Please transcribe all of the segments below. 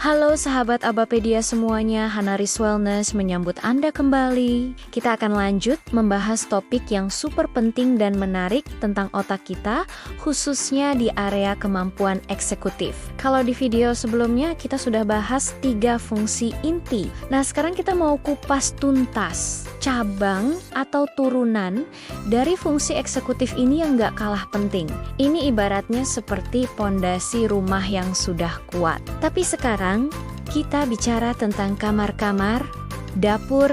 Halo sahabat Abapedia semuanya, Hanaris Wellness menyambut Anda kembali. Kita akan lanjut membahas topik yang super penting dan menarik tentang otak kita, khususnya di area kemampuan eksekutif. Kalau di video sebelumnya kita sudah bahas 3 fungsi inti. Nah sekarang kita mau kupas tuntas cabang atau turunan dari fungsi eksekutif ini yang gak kalah penting. Ini ibaratnya seperti pondasi rumah yang sudah kuat. Tapi sekarang kita bicara tentang kamar-kamar, dapur,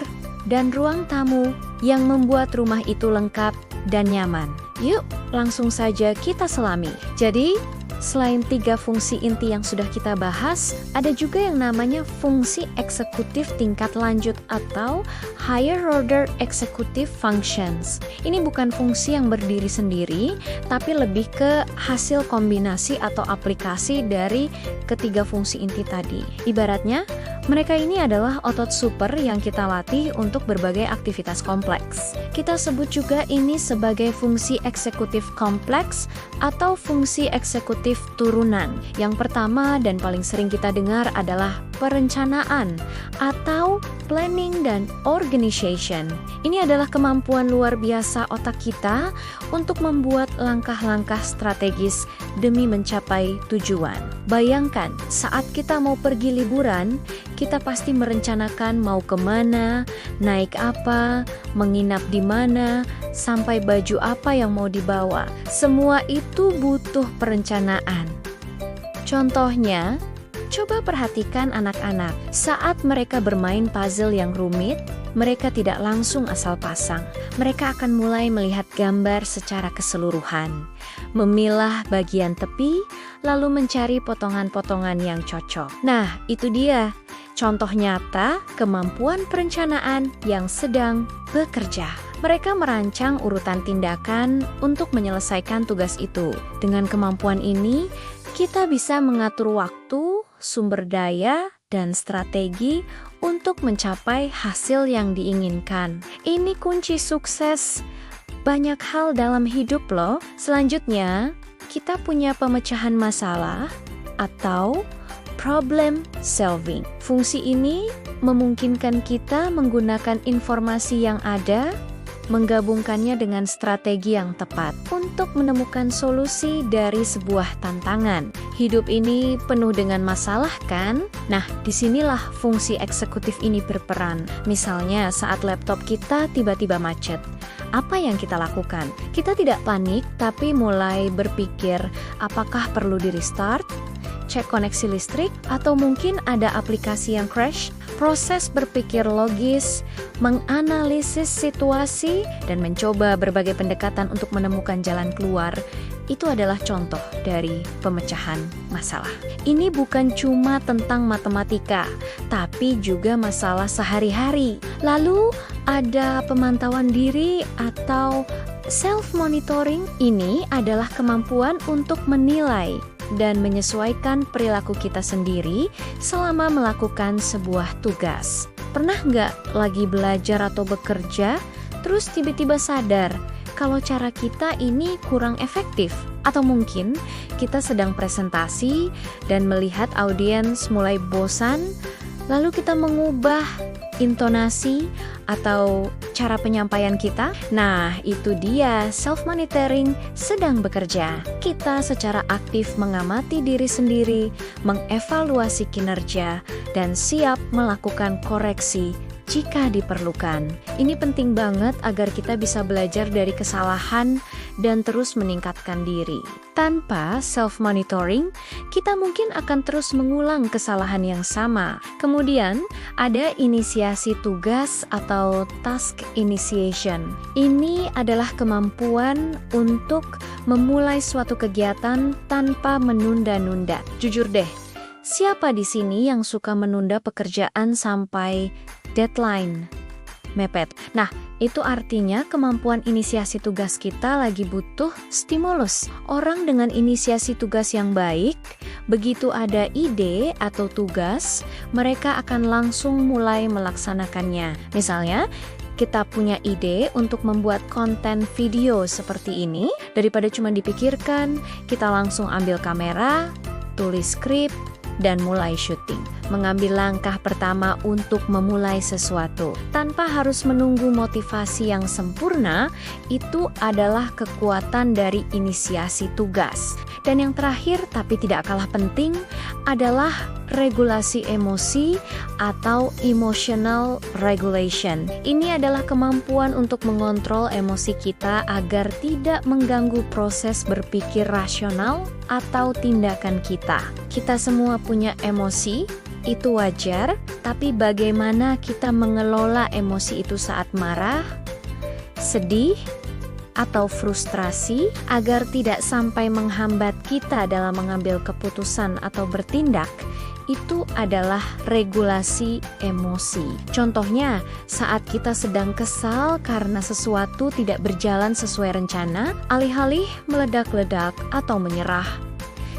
dan ruang tamu yang membuat rumah itu lengkap dan nyaman. Yuk, langsung saja kita selami. Jadi, selain 3 fungsi inti yang sudah kita bahas, ada juga yang namanya fungsi eksekutif tingkat lanjut atau higher order executive functions. Ini bukan fungsi yang berdiri sendiri, tapi lebih ke hasil kombinasi atau aplikasi dari ketiga fungsi inti tadi. Ibaratnya, mereka ini adalah otot super yang kita latih untuk berbagai aktivitas kompleks. Kita sebut juga ini sebagai fungsi eksekutif kompleks atau fungsi eksekutif turunan. Yang pertama dan paling sering kita dengar adalah perencanaan atau planning dan organization. Ini adalah kemampuan luar biasa otak kita untuk membuat langkah-langkah strategis demi mencapai tujuan. Bayangkan, saat kita mau pergi liburan, kita pasti merencanakan mau kemana, naik apa, menginap di mana, sampai baju apa yang mau dibawa. Semua itu butuh perencanaan. Contohnya, coba perhatikan anak-anak. Saat mereka bermain puzzle yang rumit, mereka tidak langsung asal pasang. Mereka akan mulai melihat gambar secara keseluruhan, memilah bagian tepi, lalu mencari potongan-potongan yang cocok. Nah, itu dia contoh nyata kemampuan perencanaan yang sedang bekerja. Mereka merancang urutan tindakan untuk menyelesaikan tugas itu. Dengan kemampuan ini, kita bisa mengatur waktu, sumber daya, dan strategi untuk mencapai hasil yang diinginkan. Ini kunci sukses banyak hal dalam hidup loh. Selanjutnya, kita punya pemecahan masalah atau problem solving. Fungsi ini memungkinkan kita menggunakan informasi yang ada, menggabungkannya dengan strategi yang tepat untuk menemukan solusi dari sebuah tantangan. Hidup ini penuh dengan masalah kan? Nah, disinilah fungsi eksekutif ini berperan. Misalnya saat laptop kita tiba-tiba macet. Apa yang kita lakukan? Kita tidak panik, tapi mulai berpikir apakah perlu di-restart, cek koneksi listrik, atau mungkin ada aplikasi yang crash. Proses berpikir logis, menganalisis situasi, dan mencoba berbagai pendekatan untuk menemukan jalan keluar, itu adalah contoh dari pemecahan masalah. Ini bukan cuma tentang matematika, tapi juga masalah sehari-hari. Lalu ada pemantauan diri atau self-monitoring. Ini adalah kemampuan untuk menilai dan menyesuaikan perilaku kita sendiri selama melakukan sebuah tugas. Pernah nggak lagi belajar atau bekerja, terus tiba-tiba sadar kalau cara kita ini kurang efektif? Atau mungkin kita sedang presentasi dan melihat audiens mulai bosan, lalu kita mengubah intonasi atau cara penyampaian kita. Nah, itu dia self-monitoring sedang bekerja. Kita secara aktif mengamati diri sendiri, mengevaluasi kinerja, dan siap melakukan koreksi jika diperlukan. Ini penting banget agar kita bisa belajar dari kesalahan dan terus meningkatkan diri. Tanpa self-monitoring, kita mungkin akan terus mengulang kesalahan yang sama. Kemudian, ada inisiasi tugas atau task initiation. Ini adalah kemampuan untuk memulai suatu kegiatan tanpa menunda-nunda. Jujur deh, siapa di sini yang suka menunda pekerjaan sampai deadline mepet? Nah, itu artinya kemampuan inisiasi tugas kita lagi butuh stimulus. Orang dengan inisiasi tugas yang baik, begitu ada ide atau tugas, mereka akan langsung mulai melaksanakannya. Misalnya, kita punya ide untuk membuat konten video seperti ini, daripada cuma dipikirkan, kita langsung ambil kamera, tulis skrip, dan mulai syuting. Mengambil langkah pertama untuk memulai sesuatu tanpa harus menunggu motivasi yang sempurna, itu adalah kekuatan dari inisiasi tugas. Dan yang terakhir tapi tidak kalah penting adalah regulasi emosi atau emotional regulation. Ini adalah kemampuan untuk mengontrol emosi kita agar tidak mengganggu proses berpikir rasional atau tindakan kita. Kita semua punya emosi, itu wajar, tapi bagaimana kita mengelola emosi itu saat marah, sedih, atau frustrasi agar tidak sampai menghambat kita dalam mengambil keputusan atau bertindak, itu adalah regulasi emosi. Contohnya, saat kita sedang kesal karena sesuatu tidak berjalan sesuai rencana, alih-alih meledak-ledak atau menyerah,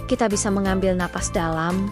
kita bisa mengambil napas dalam,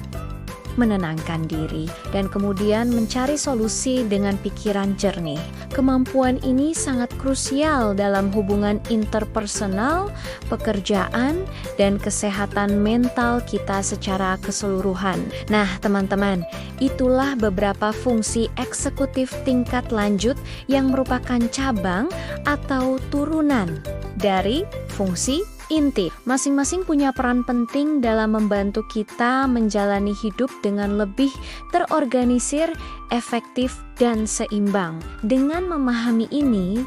menenangkan diri, dan kemudian mencari solusi dengan pikiran jernih. Kemampuan ini sangat krusial dalam hubungan interpersonal, pekerjaan, dan kesehatan mental kita secara keseluruhan. Nah, teman-teman, itulah beberapa fungsi eksekutif tingkat lanjut yang merupakan cabang atau turunan dari fungsi inti. Masing-masing punya peran penting dalam membantu kita menjalani hidup dengan lebih terorganisir, efektif, dan seimbang. Dengan memahami ini,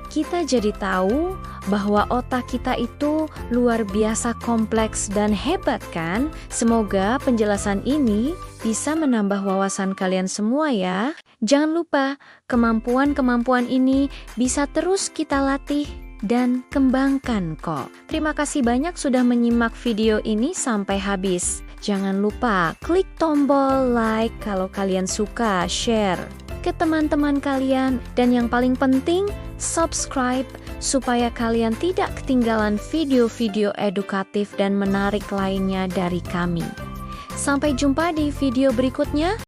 kita jadi tahu bahwa otak kita itu luar biasa kompleks dan hebat kan? Semoga penjelasan ini bisa menambah wawasan kalian semua ya. Jangan lupa, kemampuan-kemampuan ini bisa terus kita latih dan kembangkan kok. Terima kasih banyak sudah menyimak video ini sampai habis. Jangan lupa klik tombol like kalau kalian suka, share ke teman-teman kalian, dan yang paling penting, subscribe supaya kalian tidak ketinggalan video-video edukatif dan menarik lainnya dari kami. Sampai jumpa di video berikutnya.